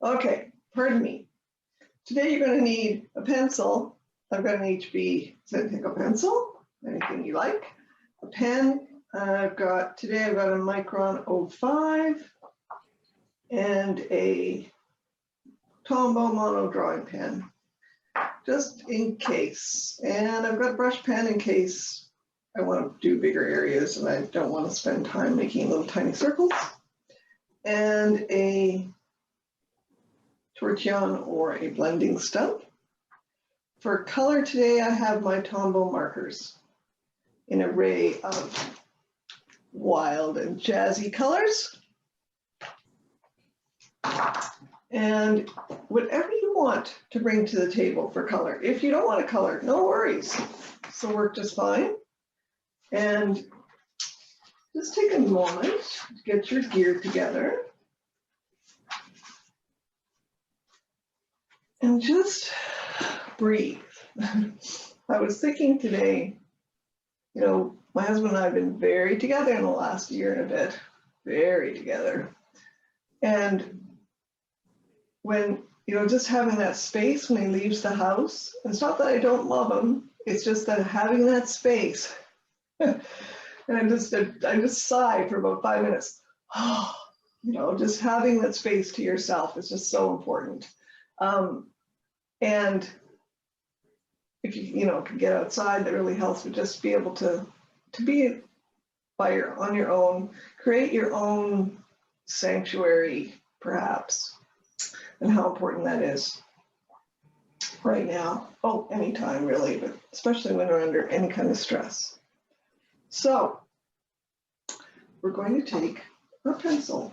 Okay, pardon me. Today you're going to need a pencil. I've got an HB Zentangle pencil, anything you like. A pen. Today I've got a Micron 05 and a Tombow mono drawing pen, just in case. And I've got a brush pen in case I want to do bigger areas and I don't want to spend time making little tiny circles. And a tortillon or a blending stump. For color today, I have my Tombow markers in an array of wild and jazzy colors. And whatever you want to bring to the table for color. If you don't want to color, no worries. This will work just fine. And just take a moment to get your gear together. And just breathe. I was thinking today, you know, my husband and I have been very together in the last year and a bit, very together. And when, you know, just having that space when he leaves the house, it's not that I don't love him, it's just that having that space, and I just sigh for about 5 minutes. Oh, you know, just having that space to yourself is just so important. And if you can get outside, that really helps. But just be able to be on your own, create your own sanctuary, perhaps, and how important that is right now. Oh, anytime really, but especially when we're under any kind of stress. So we're going to take our pencil,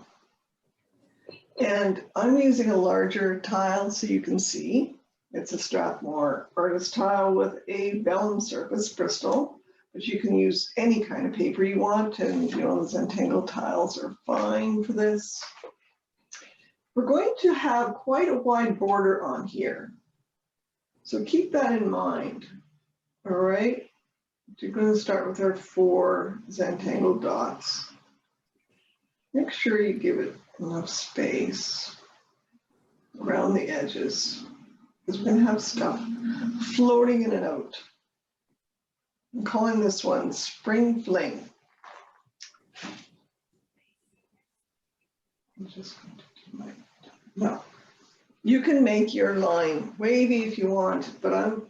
and I'm using a larger tile so you can see. It's a Strathmore artist tile with a vellum surface Bristol, but you can use any kind of paper you want, and the Zentangle tiles are fine for this. We're going to have quite a wide border on here, so keep that in mind. All right, you're going to start with our 4 Zentangle dots. Make sure you give it enough space around the edges, because we're going to have stuff floating in and out. I'm calling this one Spring Fling. I'm just going to do no. You can make your line wavy if you want, but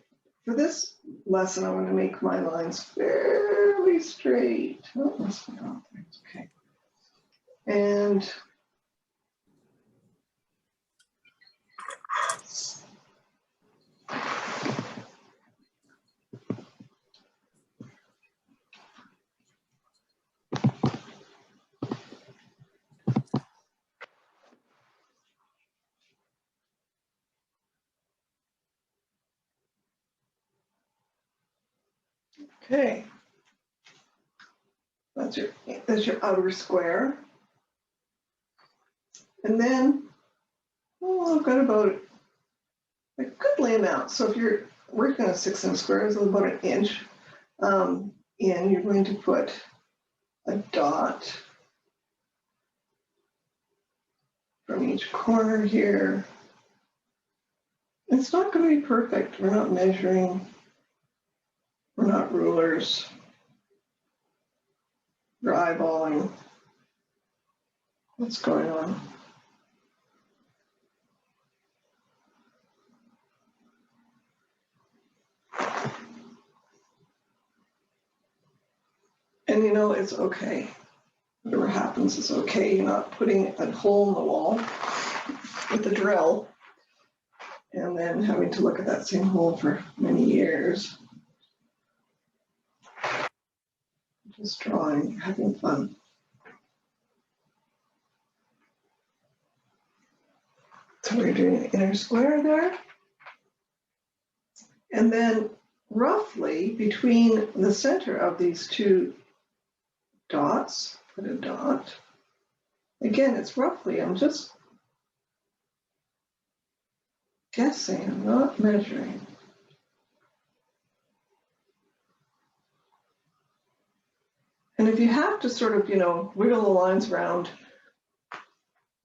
for this lesson, I'm going to make my lines fairly straight. Oh, that's not okay. And okay, that's your outer square. And then, I've got about a goodly amount. So if you're working on a 6-inch square, it's about an inch in. You're going to put a dot from each corner here. It's not going to be perfect. We're not measuring. We're not rulers. We're eyeballing what's going on. And it's okay. Whatever happens is okay. You're not putting a hole in the wall with a drill and then having to look at that same hole for many years. Just drawing, having fun. So we're doing an inner square there. And then roughly between the center of these 2 dots, put a dot. Again, it's roughly, I'm just guessing, I'm not measuring. And if you have to sort of, wiggle the lines around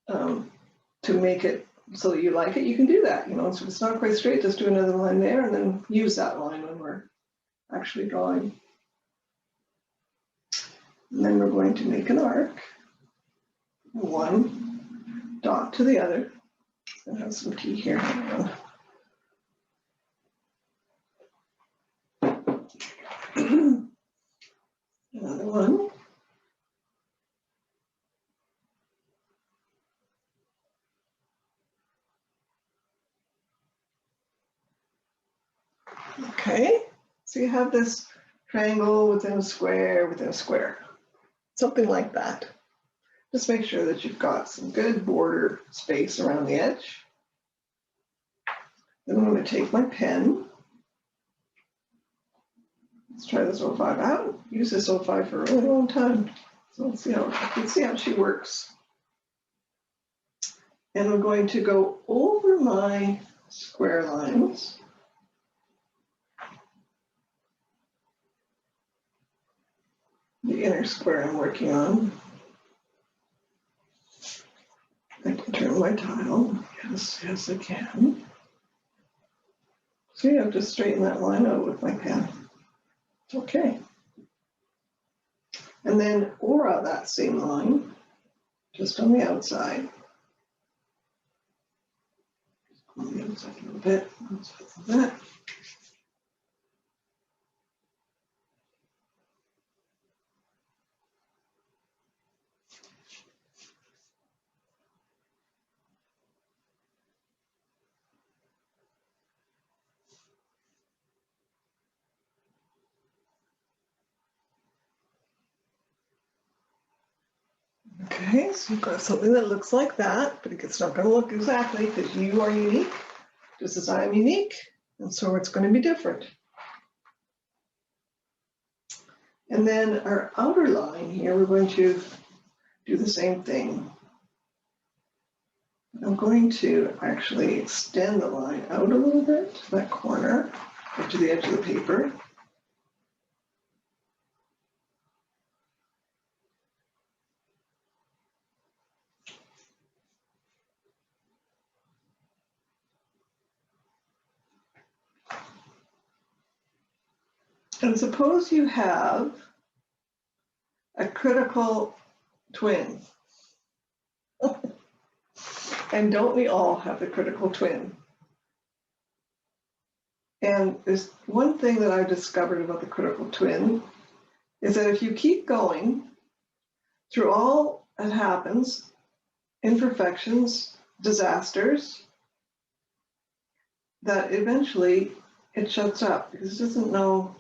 to make it so that you like it, you can do that. You know, so if it's not quite straight, just do another line there and then use that line when we're actually drawing. And then we're going to make an arc, one dot to the other. I have some tea here. Another one. Okay, so you have this triangle within a square within a square, something like that. Just make sure that you've got some good border space around the edge. Then I'm going to take my pen. Let's try this 05. I haven't used this 05 for a really long time, so let's see how she works. And I'm going to go over my square lines. The inner square I'm working on. I can turn my tile. Yes, yes, I can. See, I've just straightened that line out with my pen. It's okay. And then aura that same line, just on the outside. On the outside a little bit. Let's put that. Okay, so you've got something that looks like that, but it's not going to look exactly because you are unique, just as I am unique, and so it's going to be different. And then our outer line here, we're going to do the same thing. I'm going to actually extend the line out a little bit to that corner, or to the edge of the paper. And suppose you have a critical twin. And don't we all have the critical twin? And there's one thing that I've discovered about the critical twin is that if you keep going through all that happens, imperfections, disasters, that eventually it shuts up because it doesn't know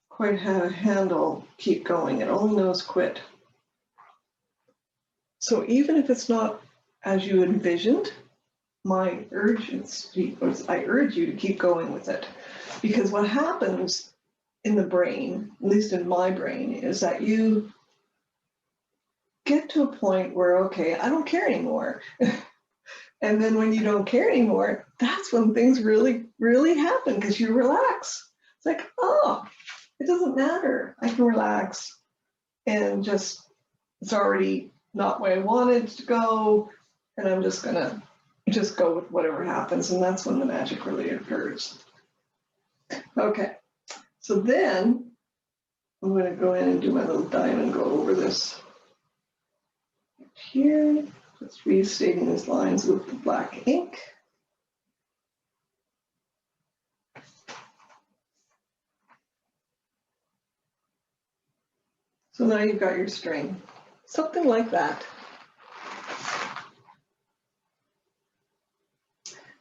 quite how to handle keep going. It only knows quit. So even if it's not as you envisioned, I urge you to keep going with it. Because what happens in the brain, at least in my brain, is that you get to a point where, okay, I don't care anymore. And then when you don't care anymore, that's when things really, really happen because you relax. It's like, oh, it doesn't matter. I can relax and just, it's already not where I wanted to go. And I'm just going to just go with whatever happens. And that's when the magic really occurs. Okay. So then I'm going to go in and do my little diamond and go over this here. Just restating these lines with the black ink. So now you've got your string, something like that.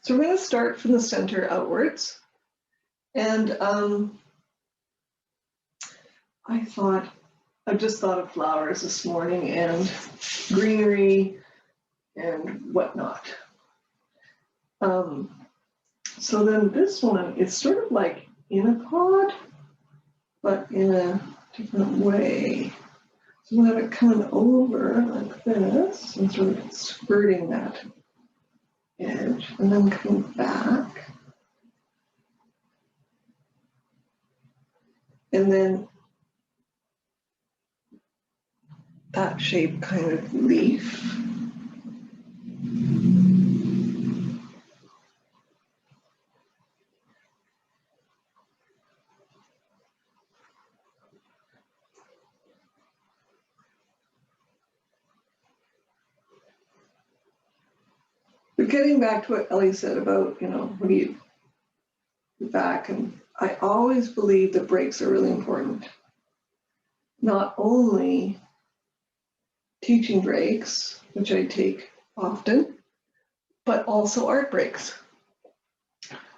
So we're going to start from the center outwards. And I just thought of flowers this morning and greenery and whatnot. So then this one, it's sort of like in a pod, but in a different way. So we'll have it coming over like this and sort of skirting that edge and then coming back. And then that shape kind of leaf. But getting back to what Ellie said about, what do you back, and I always believe that breaks are really important. Not only teaching breaks, which I take often, but also art breaks.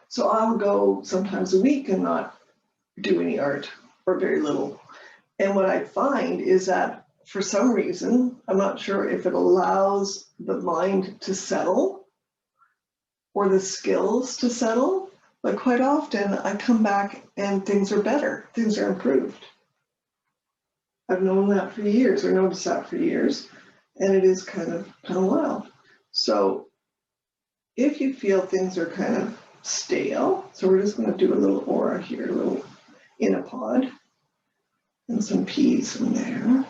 So I'll go sometimes a week and not do any art or very little. And what I find is that for some reason, I'm not sure if it allows the mind to settle or the skills to settle, but quite often I come back and things are better, things are improved. I've known that for years, or noticed that for years, and it is kind of wild. So if you feel things are kind of stale, so we're just going to do a little aura here, a little in a pod, and some peas in there.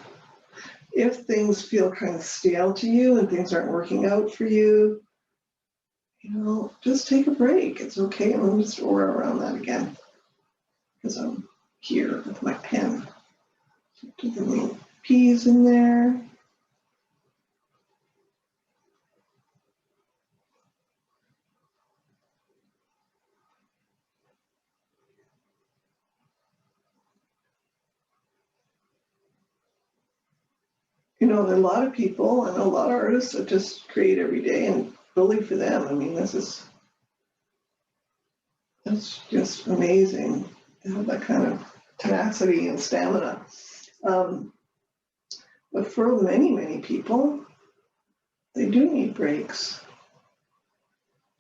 If things feel kind of stale to you and things aren't working out for you, just take a break. It's okay. And let me just aura around that again, because I'm here with my pen. So do the little peas in there. There are a lot of people and a lot of artists that just create every day, and bully for them. I mean, that's just amazing to have that kind of tenacity and stamina. But for many, many people, they do need breaks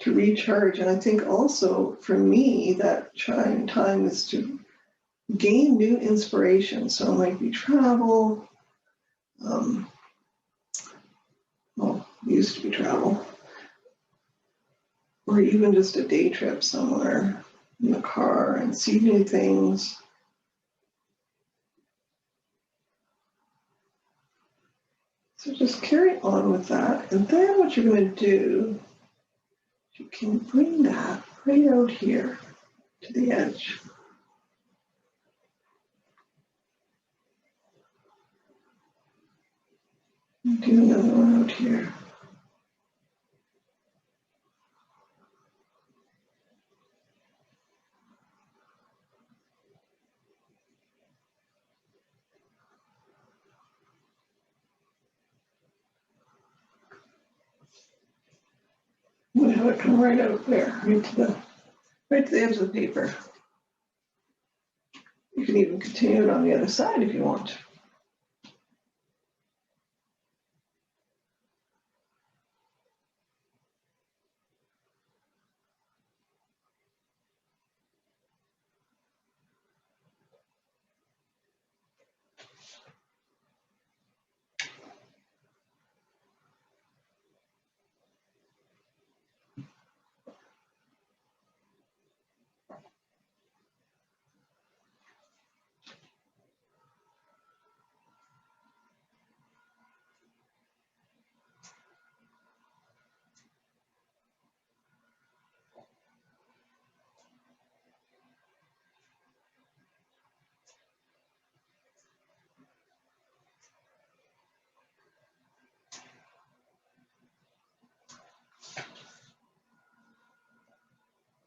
to recharge. And I think also for me, that time is to gain new inspiration. So it might be travel. Well, it used to be travel. Or even just a day trip somewhere in the car and see new things. So just carry on with that. And then what you're going to do, you can bring that right out here to the edge. Do another one out here. I'm going to have it come right out there, right to the edge of the paper. You can even continue it on the other side if you want.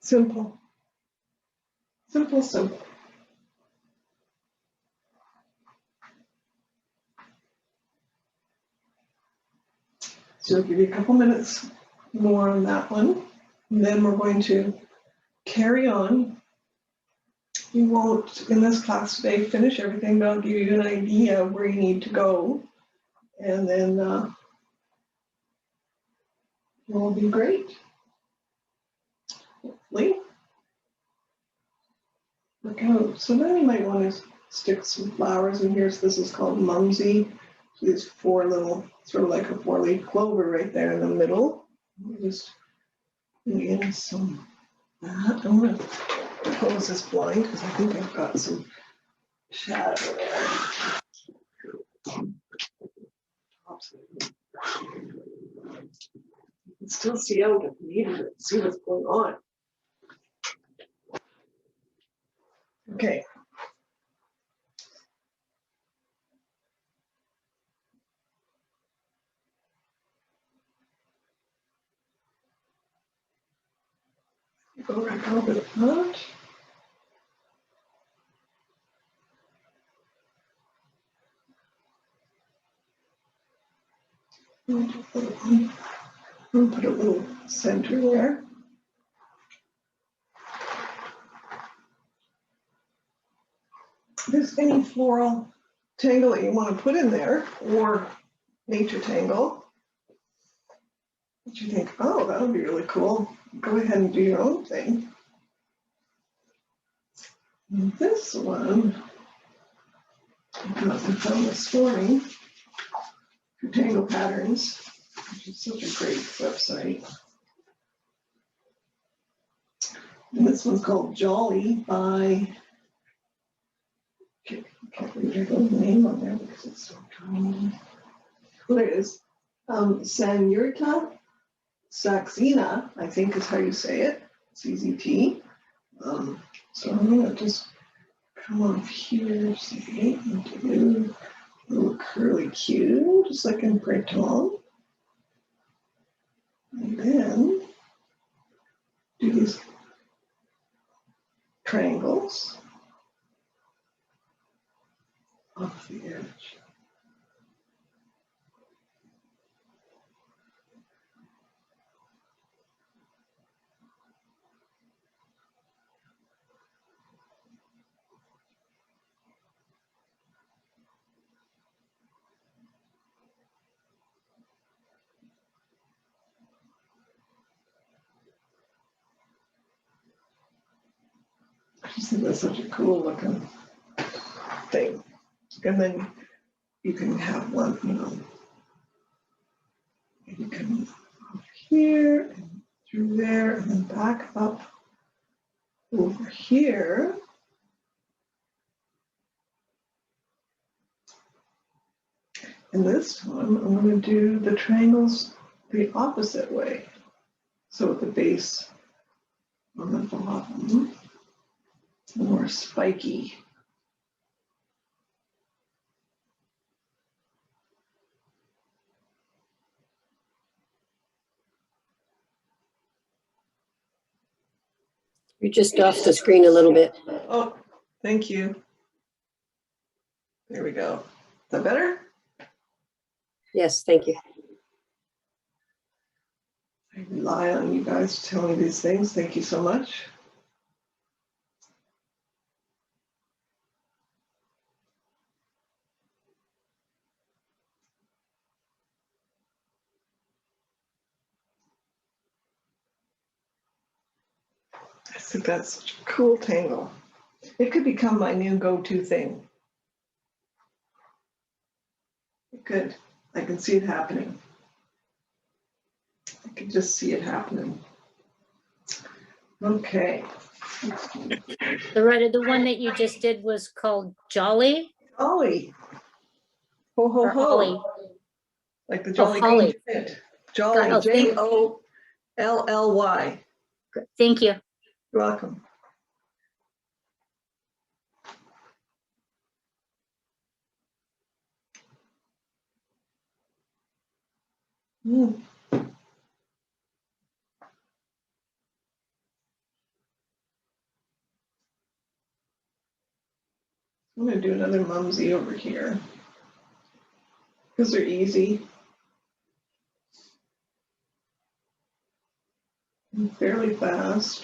Simple. Simple, simple. So I'll give you a couple minutes more on that one. And then we're going to carry on. We won't, in this class today, finish everything, but I'll give you an idea of where you need to go. And then it will be great. Hopefully. Okay, so then you might want to stick some flowers in here. So this is called mumsy. So these four little, sort of like a four-leaf clover right there in the middle. Just bring in some that. I'm going to close this blind because I think I've got some shadow there. You can still see out if you need to see what's going on. Okay. Go right over the front. I'll put a little center there. If there's any floral tangle that you want to put in there, or nature tangle, that you think, oh, that would be really cool, go ahead and do your own thing. And this one, I found this morning for Tangle Patterns, which is such a great website. And this one's called Jolly by, can't read the name on there because it's so tiny. Well, there it is. Senyorita Saxena, I think is how you say it. CZT. So I'm going to just come off here, see, and do a little curly Q, just like in Breton. And then do these triangles off the edge. I just think that's such a cool looking thing. And then you can have one, you know, you can off here and through there and then back up over here. And this one, I'm going to do the triangles the opposite way. So with the base on the bottom, more spiky. You're just off the screen a little bit. Oh, thank you. There we go. Is that better? Yes, thank you. I rely on you guys to tell me these things. Thank you so much. I think that's such a cool tangle. It could become my new go-to thing. It could. I can see it happening. I can just see it happening. Okay. Loretta, the one that you just did was called Jolly Ollie. Ho, ho, or ho. Ollie? Like the Jolly Holly. Green Giant. Jolly, Oh, thank- Jolly. Good. Thank you. You're welcome. Mm. I'm going to do another mumsy over here because they're easy and fairly fast.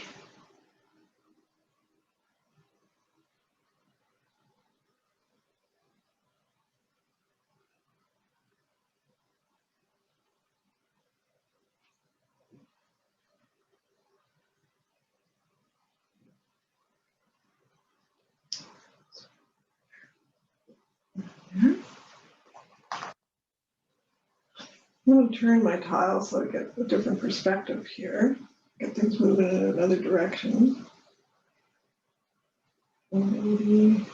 I'm going to turn my tile so I get a different perspective here. Get things moving in another direction. Maybe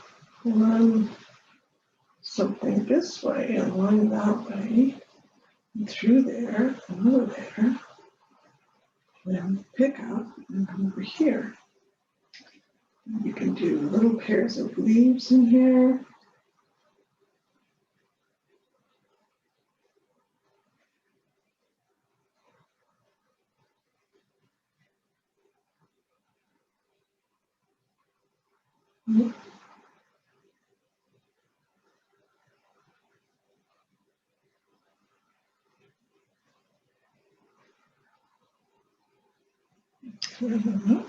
run something this way and one that way. And through there, another there. And then pick up and come over here. And you can do little pairs of leaves in here. Mhm. Mhm.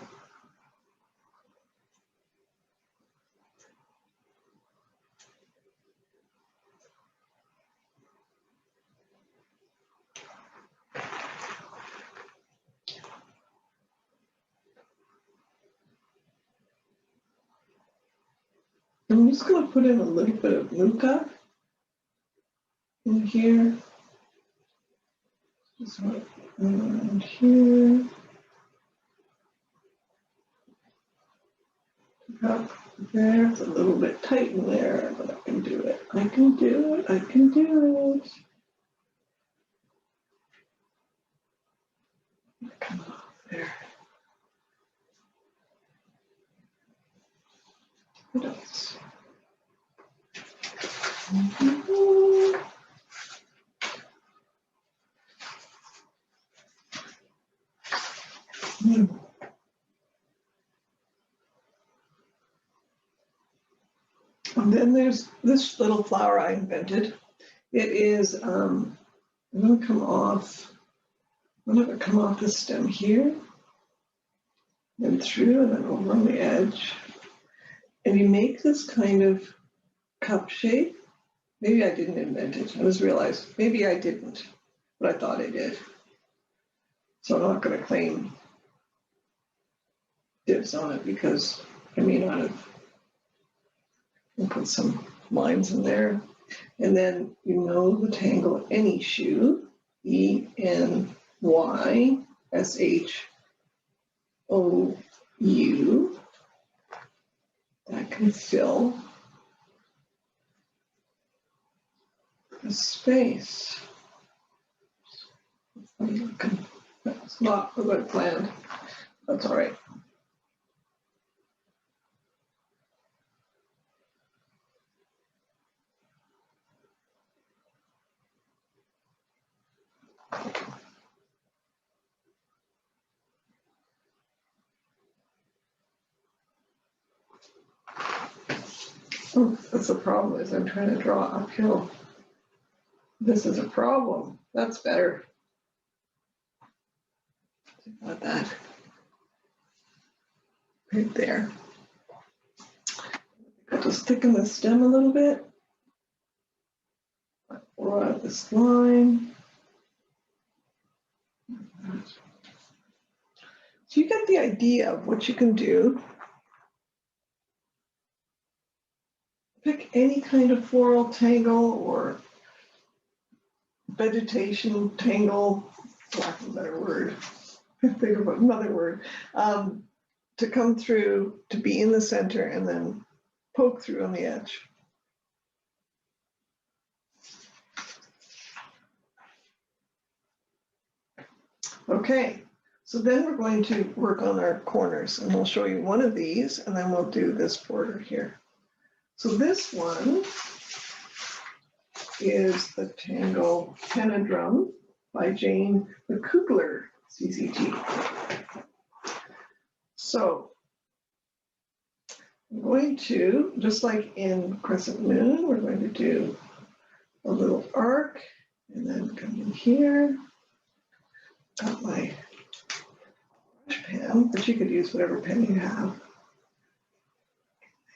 I'm just going to put in a little bit of Nuka in here. Just right around here. Up there. It's a little bit tight in there, but I can do it. I can do it. I can do it. Come on there. What else? Mhm. Mm. And then there's this little flower I invented. It is, I'm going to come off, I'm going to come off the stem here, then through, and then over on the edge. And you make this kind of cup shape. Maybe I didn't invent it. I just realized maybe I didn't, but I thought I did. So I'm not going to claim dibs on it because I may not have. We'll put some lines in there. And then you know the tangle any shoe, ENYSHOU, that can fill the space. That's not a good plan. That's all right. Oh, that's the problem is I'm trying to draw uphill. This is a problem. That's better. About that. Right there. I'll just thicken the stem a little bit. Or out this line. So you get the idea of what you can do. Pick any kind of floral tangle or vegetation tangle, for lack of a better word, think of another word, to come through, to be in the center and then poke through on the edge. Okay, so then we're going to work on our corners and we'll show you one of these and then we'll do this border here. So this one is the Tangle Henna Drum by Jane McCougler, CCT. So I'm going to, just like in Crescent Moon, we're going to do a little arc and then come in here. Got my brush pen, but you could use whatever pen you have.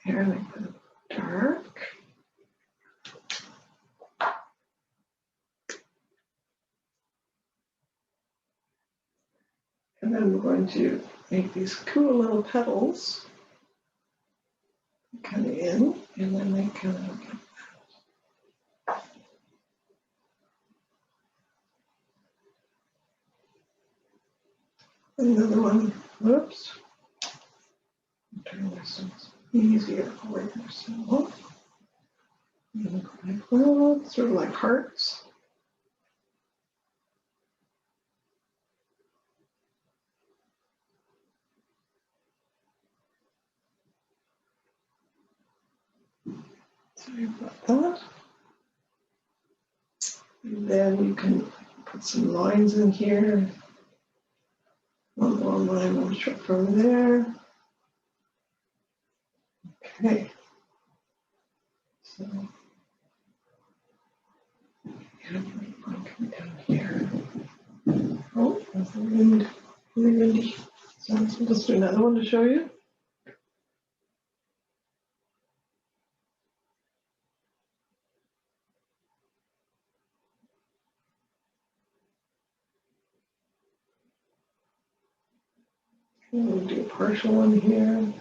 Here, and I put it dark. And then we're going to make these cool little petals come in, and then they kind of another one. Whoops. Turn this easier for yourself. Like that, sort of like hearts. Sorry about that. And then you can put some lines in here. One long line, one short from there. Okay. So, yeah, I'm coming down here. Oh, that's the wind. Really windy. So I'll just do another one to show you. We'll do a partial one here.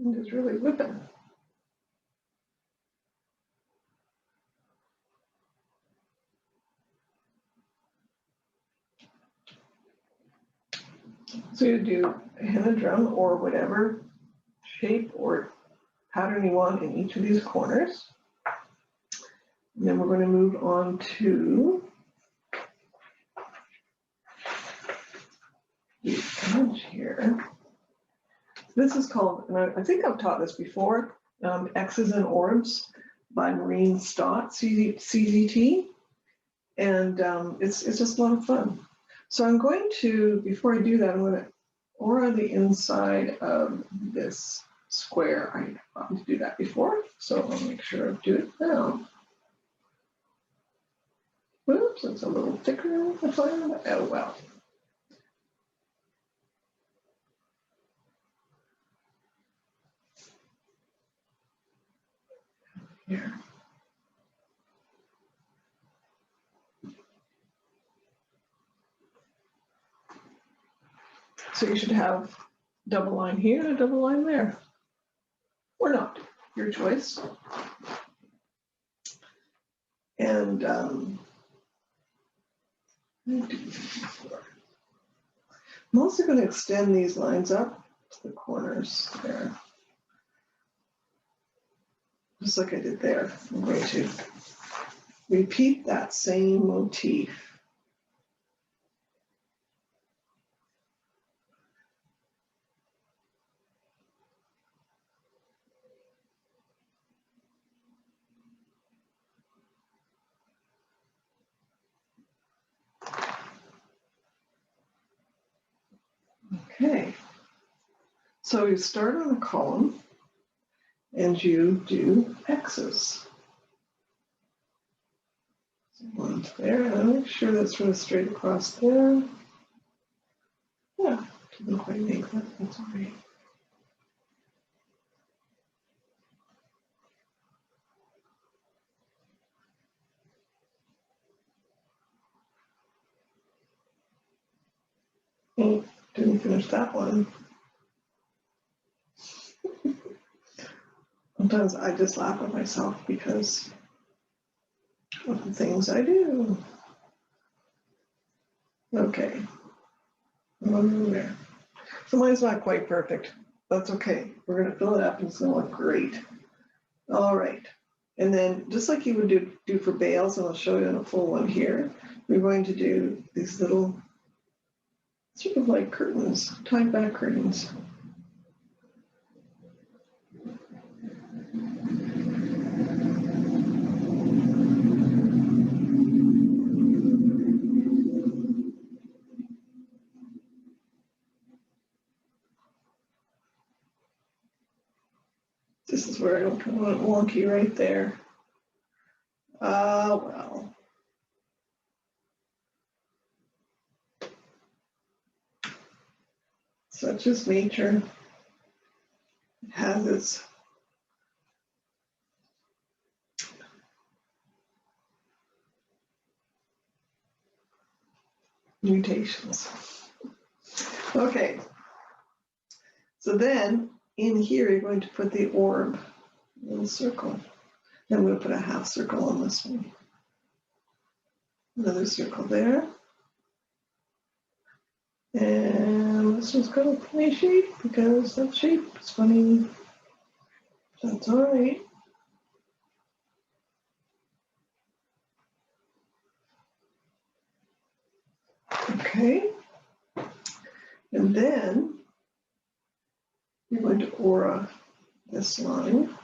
I'm just really whipping. So you do a henna drum or whatever shape or pattern you want in each of these corners. And then we're going to move on to the edge here. This is called, and I think I've taught this before, X's and Orbs by Maureen Stott, CZT. And it's just a lot of fun. So I'm going to, before I do that, I'm going to aura the inside of this square. I forgot to do that before, so I'll make sure I do it now. Whoops, it's a little thicker. Oh well. Here. So you should have double line here and a double line there. Or not, your choice. And I'm also going to extend these lines up to the corners there. Just like I did there. I'm going to repeat that same motif. Okay, so you start on a column and you do X's. So one there, and I'll make sure that's sort of straight across there. Yeah, didn't quite make that, that's all right. Oh, didn't finish that one. Sometimes I just laugh at myself because of the things I do. Okay, one there. So mine's not quite perfect. That's okay. We're gonna fill it up and it's gonna look great. All right. And then just like you would do for bales, and I'll show you in a full one here, we're going to do these little sort of like curtains, tied back curtains. This is where I don't want it wonky right there. Well. Such is nature. It has its mutations. Okay. So then in here, you're going to put the orb little circle. Then I'm going to put a half circle on this one. Another circle there. And this one's got a funny shape because that shape is funny. That's all right. Okay. And then you're going to aura this line.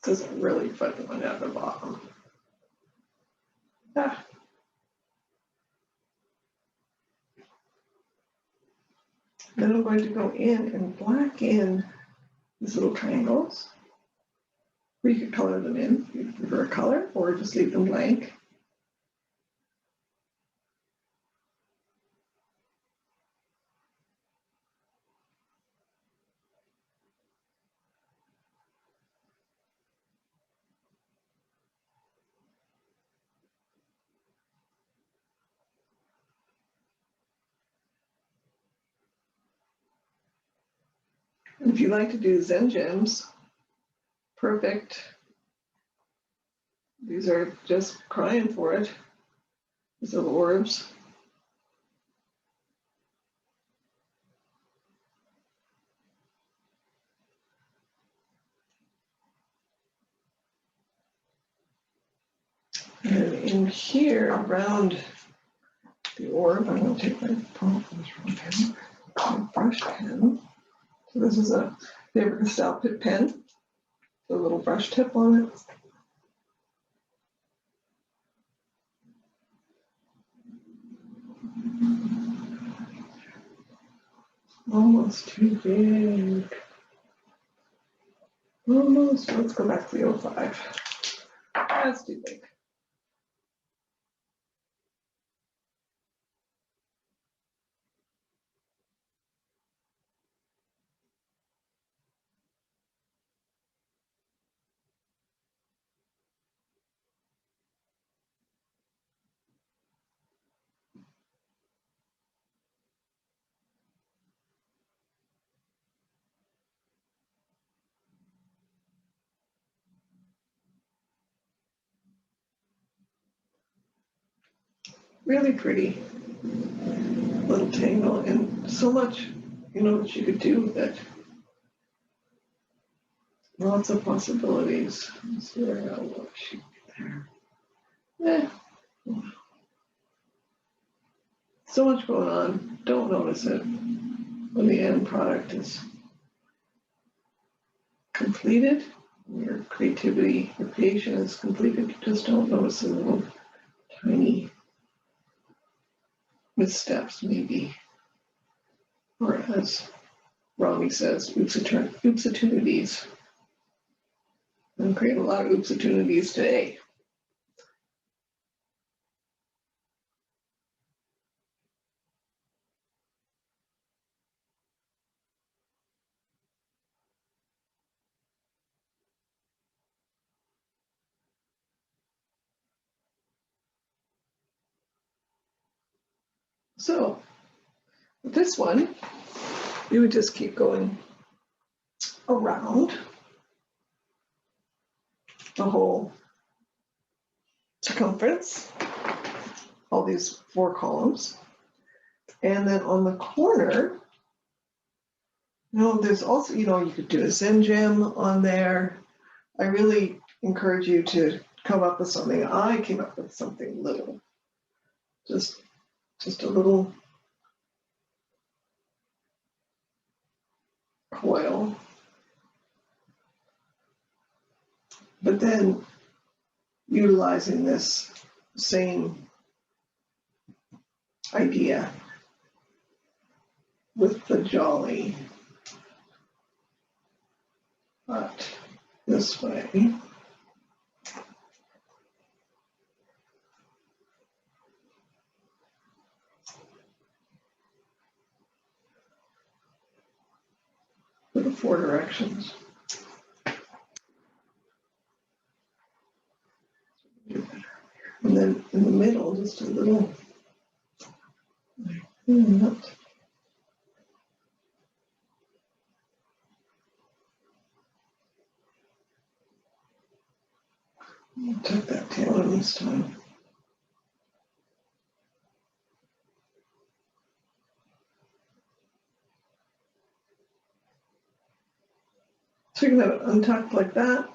This is really funny one at the bottom. Ah. Then I'm going to go in and black in these little triangles. Or you could color them in if you prefer a color, or just leave them blank. And if you like to do Zen gems, perfect. These are just crying for it. These little orbs. And in here, around the orb, I'm going to take my pen, my brush pen. So this is a Faber-Castell Pitt pen, the little brush tip on it. Almost too big. Almost. Let's go back to the 05. That's too big. Really pretty little tangle, and so much, that you could do with it. Lots of possibilities. Let's see where I got a little sheet there. So much going on. Don't notice it when the end product is completed. Your creativity, your creation is completed. You just don't notice the little tiny missteps, maybe. Or as Romy says, oopsopportunities. I'm creating a lot of oopsopportunities today. So with this one, you would just keep going around the whole circumference, all these 4 columns. And then on the corner, there's also, you could do a Zen gem on there. I really encourage you to come up with something. I came up with something little, just a little coil. But then utilizing this same idea with the jolly, but this way. For the 4 directions. And then in the middle, just a little nut. I'll tuck that tail in this time. So you can have it untucked like that.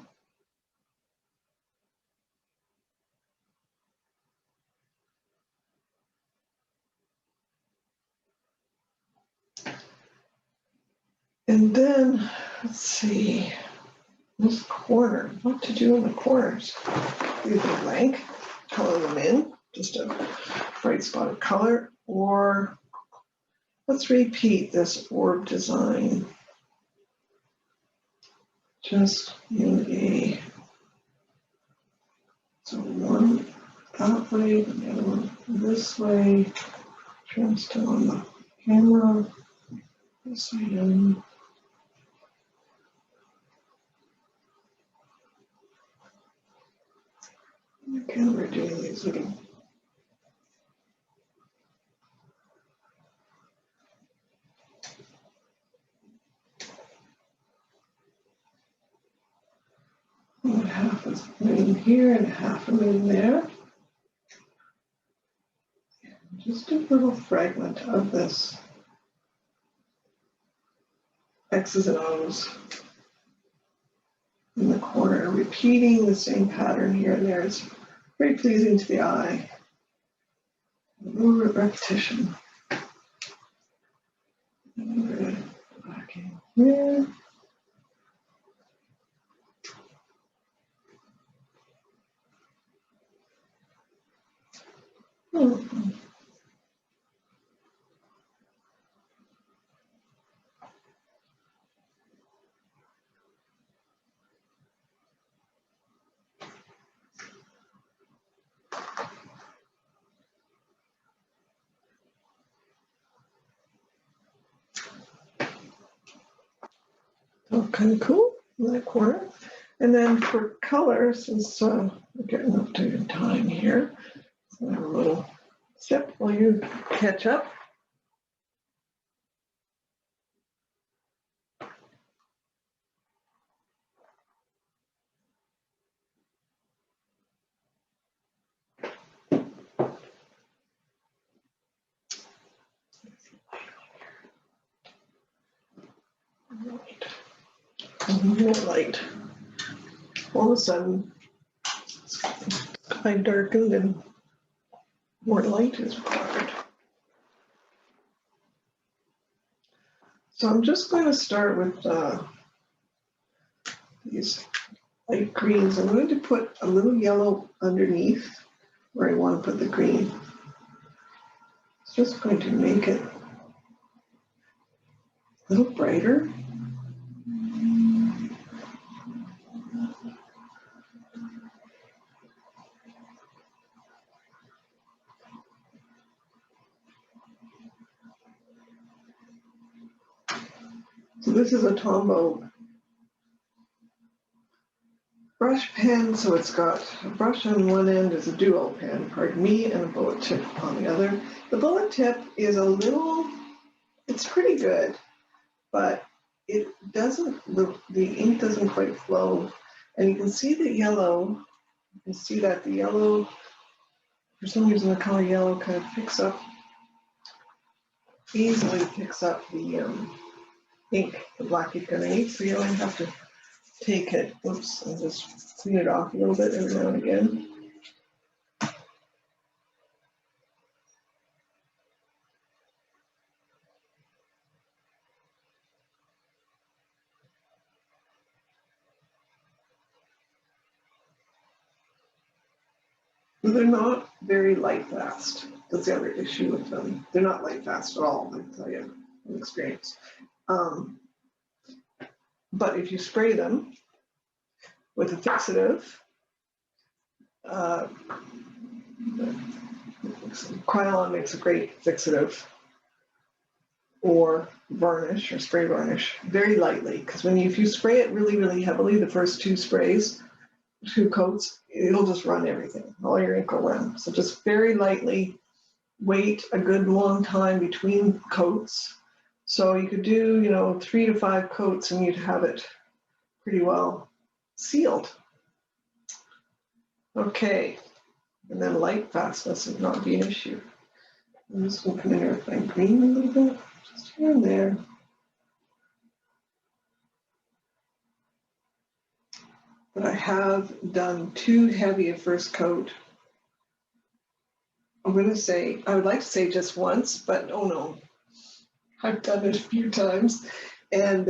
And then, let's see, this corner, what to do in the corners. Leave them blank, color them in, just a bright spot of color, or let's repeat this orb design. Just in a, so one that way, and the other one this way, just on the camera, this way in. Again, we're doing these little half a moon here and half a moon there. Just a little fragment of this X's and O's in the corner, repeating the same pattern here and there. It's very pleasing to the eye. A little repetition. And we're going to go back in here. Oh, kind of cool in that corner. And then for color, since we're getting up to time here, so I have a little step while you catch up. More light. All of a sudden, sky darkened and more light is required. So I'm just going to start with these light greens. I'm going to put a little yellow underneath where I want to put the green. It's just going to make it a little brighter. So this is a Tombow brush pen, so it's got a brush on one end is a duo pen, pardon me, and a bullet tip on the other. The bullet tip is a little, it's pretty good, but it doesn't, the ink doesn't quite flow. And you can see the yellow, you can see that the yellow, for some reason the color yellow kind of picks up, easily picks up the ink, the black ink underneath, so you only have to take it, oops, and just clean it off a little bit every now and again. They're not very light fast. That's the other issue with them. They're not light fast at all, I can tell you from experience. But if you spray them with a fixative, Krylon makes a great fixative, or varnish or spray varnish, very lightly, because if you spray it really, really heavily, the first two sprays, 2 coats, it'll just run everything. All your ink will run. So just very lightly, wait a good long time between coats. So you could do, 3 to 5 coats and you'd have it pretty well sealed. Okay, and then light fastness would not be an issue. I'm just going to come in here with my green a little bit, just here and there. But I have done too heavy a first coat. I would like to say just once, but oh no. I've done it a few times, and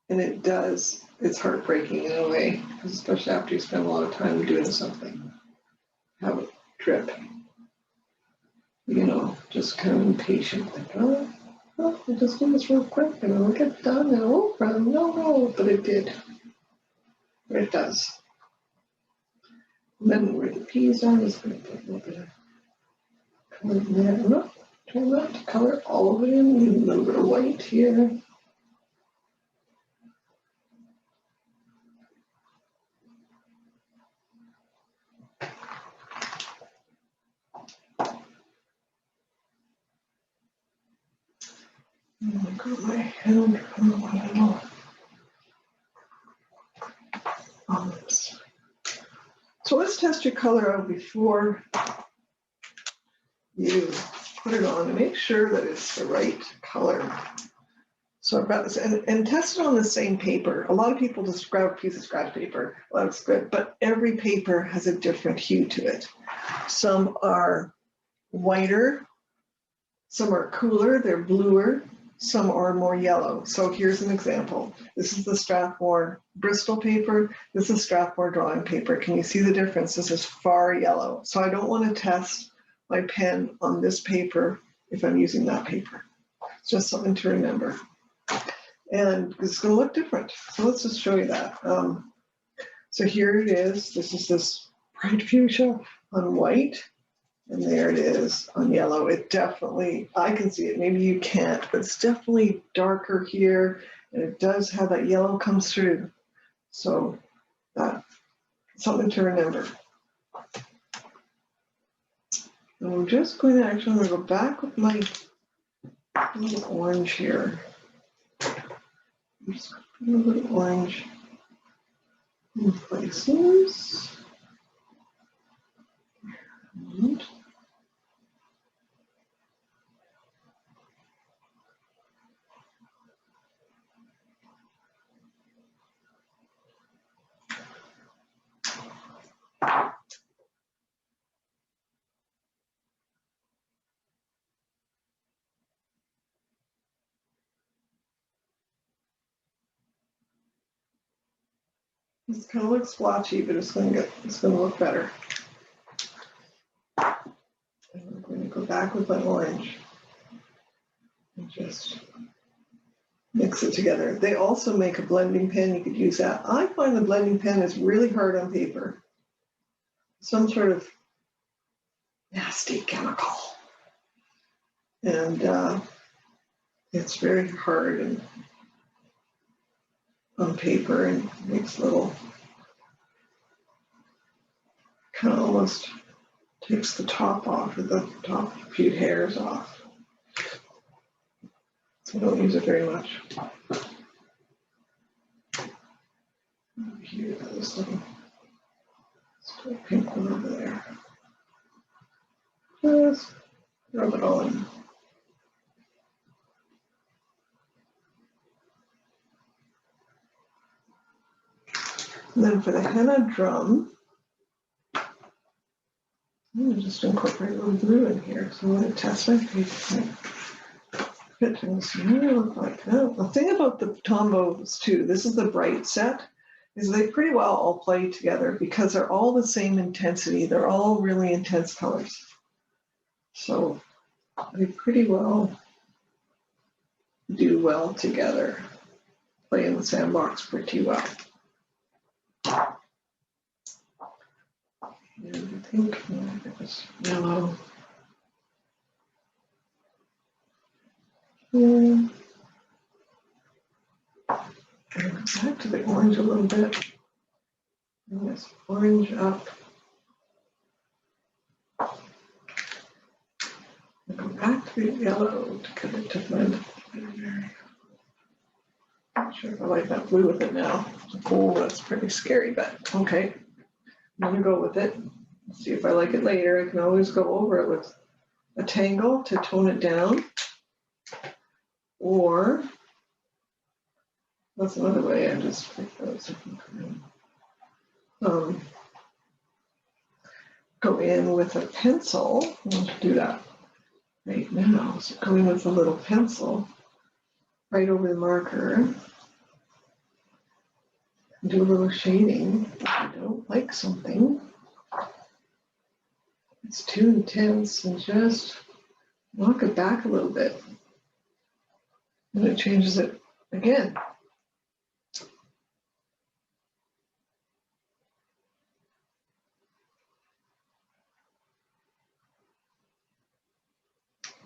it's heartbreaking in a way, especially after you spend a lot of time doing something. Have it drip. Just kind of impatient, like, oh, I'll just do this real quick and it'll get done and it'll run. No, but it did. It does. And then where the peas are, I'm just going to put a little bit of color in there. I'm not trying not to color all of it in, leave a little bit of white here. I got my hand on this. So let's test your color out before you put it on and make sure that it's the right color. So I've got this, and test it on the same paper. A lot of people just grab a piece of scratch paper. Well, that's good, but every paper has a different hue to it. Some are whiter, some are cooler, they're bluer, some are more yellow. So here's an example. This is the Strathmore Bristol paper. This is Strathmore drawing paper. Can you see the difference? This is far yellow. So I don't want to test my pen on this paper if I'm using that paper. It's just something to remember. And it's going to look different. So let's just show you that. So here it is. This is this bright fuchsia on white. And there it is on yellow. It definitely, I can see it, maybe you can't, but it's definitely darker here. And it does have that yellow comes through. So that's something to remember. And we're just going to I'm going to go back with my little orange here. I'm just going to put a little orange in places. And it's kind of look splotchy, but it's going to look better. And I'm going to go back with my orange and just mix it together. They also make a blending pen. You could use that. I find the blending pen is really hard on paper. Some sort of nasty chemical. And it's very hard on paper and makes little, kind of almost takes the top off, or the top few hairs off. So I don't use it very much. Here, this little pink one over there. Just rub it on. And then for the henna drum, I'm gonna just incorporate a little blue in here. So I'm gonna test my paper. Fit things here look like that. The thing about the tombos too, this is the bright set, is they pretty well all play together because they're all the same intensity. They're all really intense colors. So they pretty well do well together. Play in the sandbox pretty well. And I think it was yellow. Back to the orange a little bit. Bring this orange up. And go back to the yellow to get it to blend. Not sure if I like that blue with it now. Oh, that's pretty scary, but okay. I'm gonna go with it. See if I like it later. I can always go over it with a tangle to tone it down. Or that's another way. I just pick those. Go in with a pencil. I'll do that right now. So go in with a little pencil right over the marker. Do a little shading if I don't like something. It's too intense, and just knock it back a little bit. And it changes it again.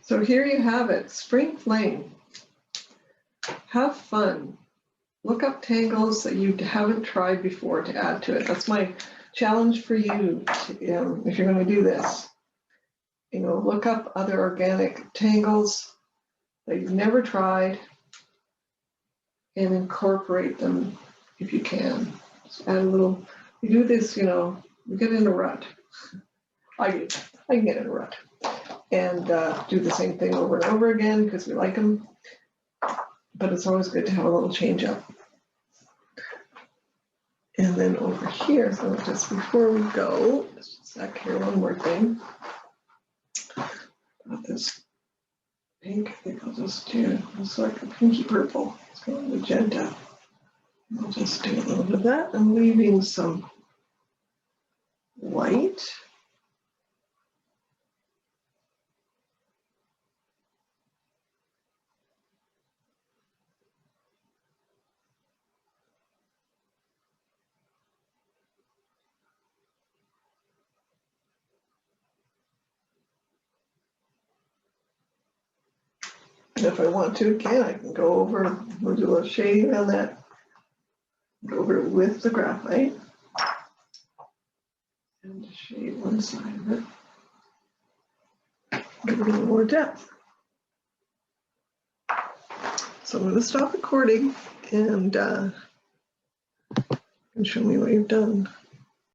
So here you have it, Spring Fling. Have fun. Look up tangles that you haven't tried before to add to it. That's my challenge for you if you're going to do this. Look up other organic tangles that you've never tried and incorporate them if you can. Just add a little. You do this, you get in a rut. I do. I can get in a rut. And do the same thing over and over again because we like them. But it's always good to have a little change up. And then over here, so just before we go, just a sec here, one more thing. Got this pink, I think I'll just do, it's like a pinky purple. It's called magenta. I'll just do a little bit of that. I'm leaving some white. And if I want to, again, I can go over, we'll do a little shading on that. Go over it with the graphite. And shade one side of it. Give it a little more depth. So I'm going to stop recording and show me what you've done.